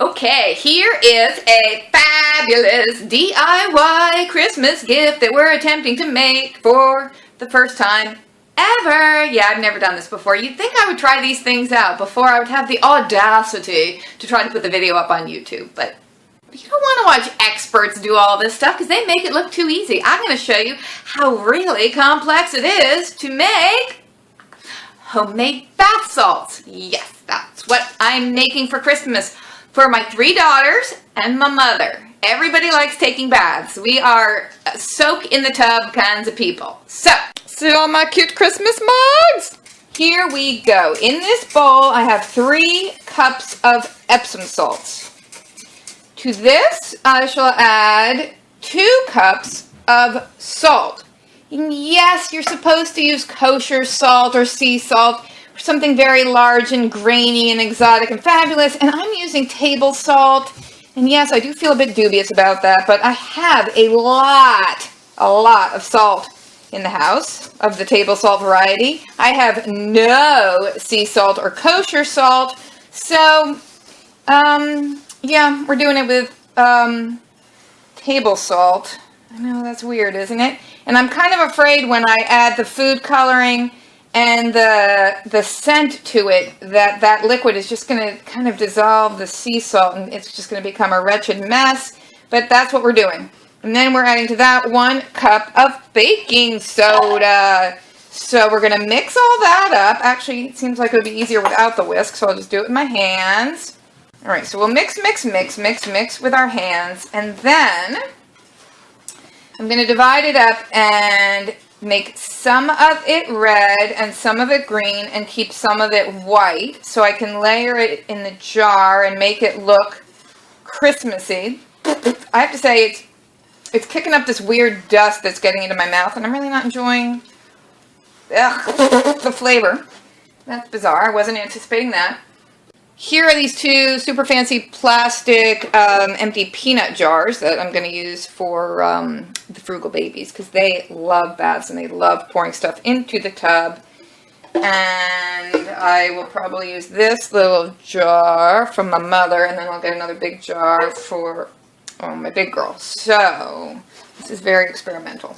Okay, here is a fabulous DIY Christmas gift that we're attempting to make for the first time ever. Yeah, I've never done this before. You'd think I would try these things out before I would have the audacity to try to put the video up on YouTube. But you don't want to watch experts do all this stuff because they make it look too easy. I'm going to show you how really complex it is to make homemade bath salts. Yes, that's what I'm making for Christmas for my 3 daughters and my mother. Everybody likes taking baths. We are soak in the tub kinds of people. So, see all my cute Christmas mugs? Here we go. In this bowl, I have 3 cups of Epsom salts. To this, I shall add 2 cups of salt. And yes, you're supposed to use kosher salt or sea salt, or something very large and grainy and exotic and fabulous, and I'm using table salt. And yes, I do feel a bit dubious about that, but I have a lot of salt in the house of the table salt variety. I have no sea salt or kosher salt, so yeah, we're doing it with table salt. I know, that's weird, isn't it? And I'm kind of afraid when I add the food coloring and the scent to it, that liquid is just going to kind of dissolve the sea salt and it's just going to become a wretched mess. But that's what we're doing. And then we're adding to that 1 cup of baking soda. So we're going to mix all that up. Actually, it seems like it would be easier without the whisk, so I'll just do it with my hands. All right, so we'll mix with our hands. And then I'm going to divide it up and make some of it red and some of it green and keep some of it white so I can layer it in the jar and make it look Christmassy. I have to say it's kicking up this weird dust that's getting into my mouth and I'm really not enjoying the flavor. That's bizarre. I wasn't anticipating that. Here are these 2 super fancy plastic empty peanut jars that I'm going to use for the Frugal babies because they love baths and they love pouring stuff into the tub. And I will probably use this little jar from my mother and then I'll get another big jar for my big girl. So this is very experimental.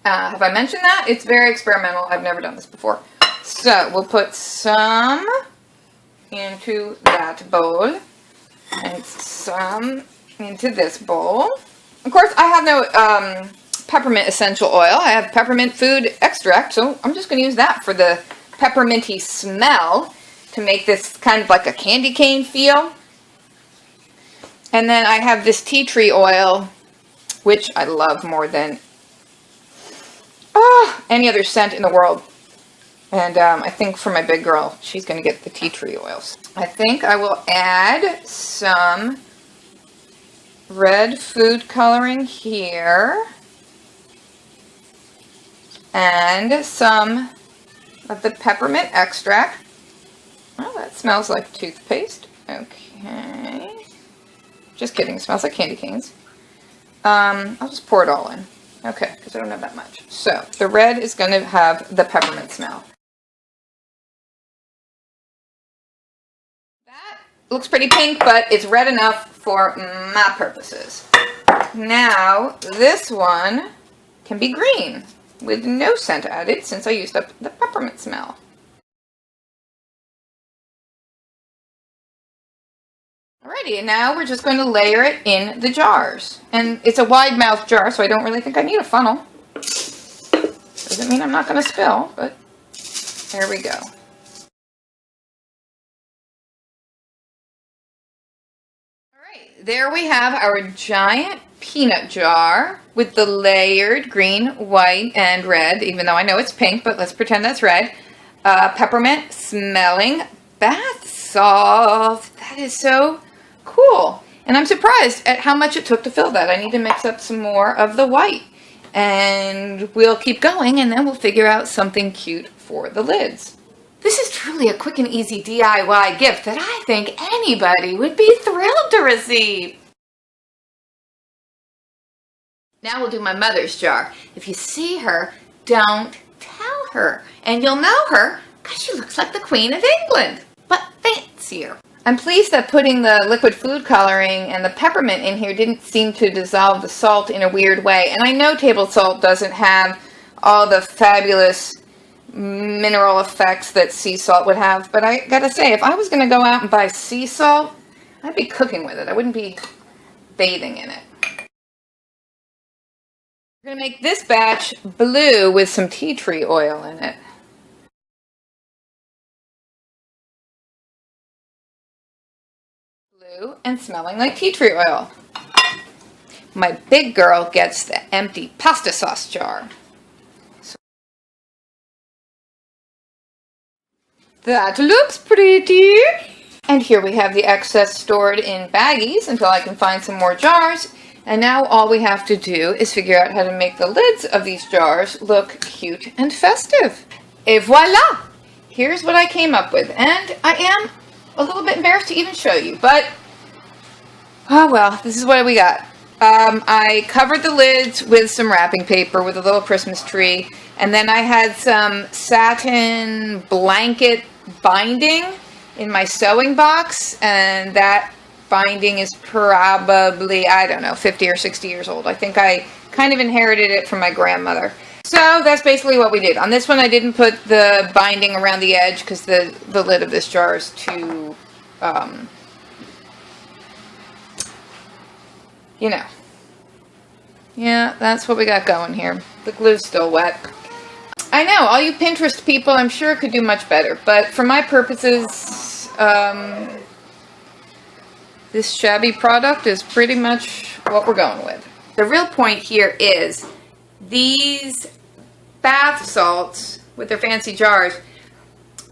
Have I mentioned that? It's very experimental. I've never done this before. So we'll put some into that bowl and some into this bowl. Of course, I have no peppermint essential oil. I have peppermint food extract, so I'm just going to use that for the pepperminty smell to make this kind of like a candy cane feel. And then I have this tea tree oil, which I love more than any other scent in the world. And I think for my big girl, she's going to get the tea tree oils. I think I will add some red food coloring here. And some of the peppermint extract. Oh, that smells like toothpaste. Okay. Just kidding. It smells like candy canes. I'll just pour it all in. Okay, because I don't have that much. So, the red is going to have the peppermint smell. Looks pretty pink, but it's red enough for my purposes. Now, this one can be green with no scent added since I used up the peppermint smell. Alrighty, and now we're just going to layer it in the jars. And it's a wide mouth jar, so I don't really think I need a funnel. Doesn't mean I'm not going to spill, but there we go. There we have our giant peanut jar with the layered green, white, and red, even though I know it's pink, but let's pretend that's red. Peppermint smelling bath salt. That is so cool. And I'm surprised at how much it took to fill that. I need to mix up some more of the white. And we'll keep going, and then we'll figure out something cute for the lids. This is truly a quick and easy DIY gift that I think anybody would be thrilled to receive. Now we'll do my mother's jar. If you see her, don't tell her. And you'll know her because she looks like the Queen of England, but fancier. I'm pleased that putting the liquid food coloring and the peppermint in here didn't seem to dissolve the salt in a weird way. And I know table salt doesn't have all the fabulous mineral effects that sea salt would have, but I gotta say, if I was gonna go out and buy sea salt, I'd be cooking with it. I wouldn't be bathing in it. We're gonna make this batch blue with some tea tree oil in it. Blue and smelling like tea tree oil. My big girl gets the empty pasta sauce jar. That looks pretty. And here we have the excess stored in baggies until I can find some more jars. And now all we have to do is figure out how to make the lids of these jars look cute and festive. Et voila! Here's what I came up with. And I am a little bit embarrassed to even show you, but oh well, this is what we got. I covered the lids with some wrapping paper with a little Christmas tree, and then I had some satin blanket binding in my sewing box, and that binding is probably, I don't know, 50 or 60 years old. I think I kind of inherited it from my grandmother. So that's basically what we did. On this one I didn't put the binding around the edge because the lid of this jar is too, you know. Yeah, that's what we got going here. The glue's still wet. I know, all you Pinterest people, I'm sure could do much better, but for my purposes, this shabby product is pretty much what we're going with. The real point here is these bath salts with their fancy jars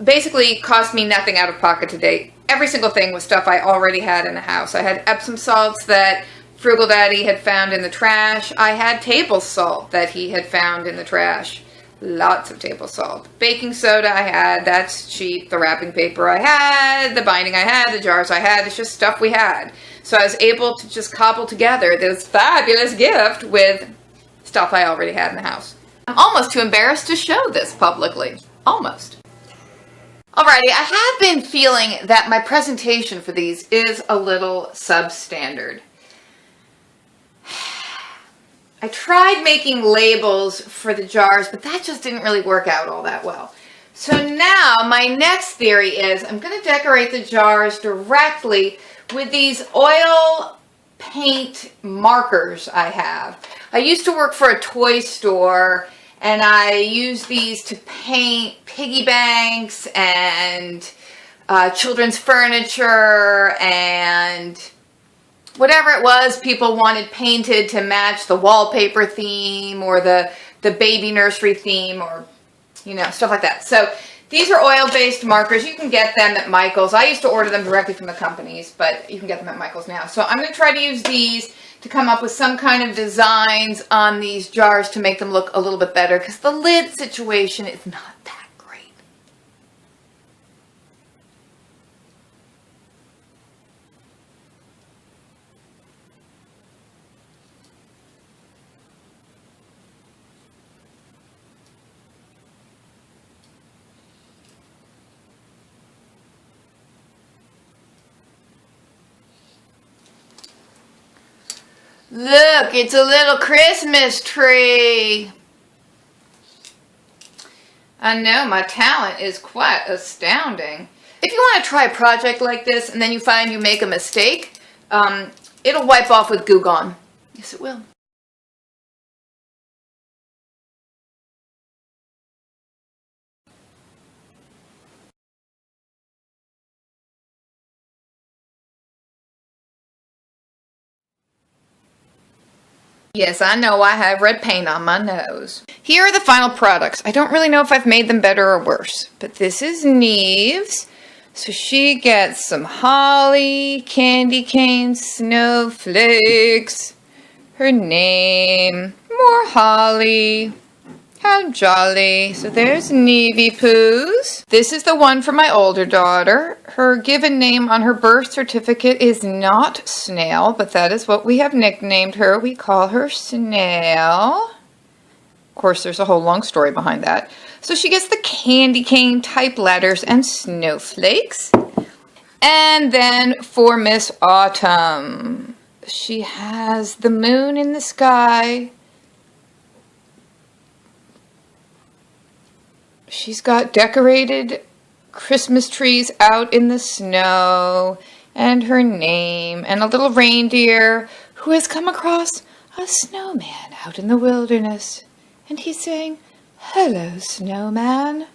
basically cost me nothing out of pocket today. Every single thing was stuff I already had in the house. I had Epsom salts that Frugal Daddy had found in the trash. I had table salt that he had found in the trash. Lots of table salt. Baking soda I had, that's cheap. The wrapping paper I had, the binding I had, the jars I had, it's just stuff we had. So I was able to just cobble together this fabulous gift with stuff I already had in the house. I'm almost too embarrassed to show this publicly. Almost. Alrighty, I have been feeling that my presentation for these is a little substandard. I tried making labels for the jars, but that just didn't really work out all that well. So now my next theory is I'm going to decorate the jars directly with these oil paint markers I have. I used to work for a toy store, and I used these to paint piggy banks and children's furniture and whatever it was people wanted painted to match the wallpaper theme or the baby nursery theme, or, you know, stuff like that. So these are oil-based markers. You can get them at Michael's. I used to order them directly from the companies, but you can get them at Michael's now. So I'm going to try to use these to come up with some kind of designs on these jars to make them look a little bit better, because the lid situation is not that great. Look, it's a little Christmas tree. I know, my talent is quite astounding. If you want to try a project like this and then you find you make a mistake, it'll wipe off with Goo Gone. Yes, it will. Yes, I know I have red paint on my nose. Here are the final products. I don't really know if I've made them better or worse, but this is Neve's. So she gets some holly, candy canes, snowflakes, her name, more holly. How jolly. So there's Nevie Poo's. This is the one for my older daughter. Her given name on her birth certificate is not Snail, but that is what we have nicknamed her. We call her Snail. Of course, there's a whole long story behind that. So she gets the candy cane type letters and snowflakes. And then for Miss Autumn, she has the moon in the sky. She's got decorated Christmas trees out in the snow, and her name, and a little reindeer who has come across a snowman out in the wilderness. And he's saying, "Hello, snowman."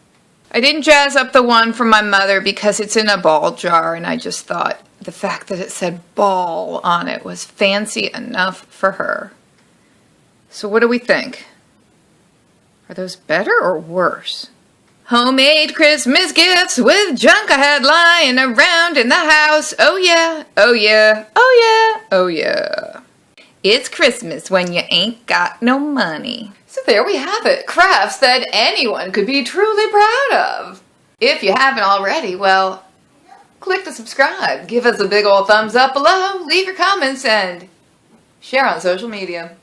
I didn't jazz up the one from my mother because it's in a ball jar, and I just thought the fact that it said ball on it was fancy enough for her. So what do we think? Are those better or worse? Homemade Christmas gifts with junk I had lying around in the house. Oh yeah, oh yeah, oh yeah, oh yeah. It's Christmas when you ain't got no money. So there we have it, crafts that anyone could be truly proud of. If you haven't already, well, click to subscribe, give us a big old thumbs up below, leave your comments, and share on social media.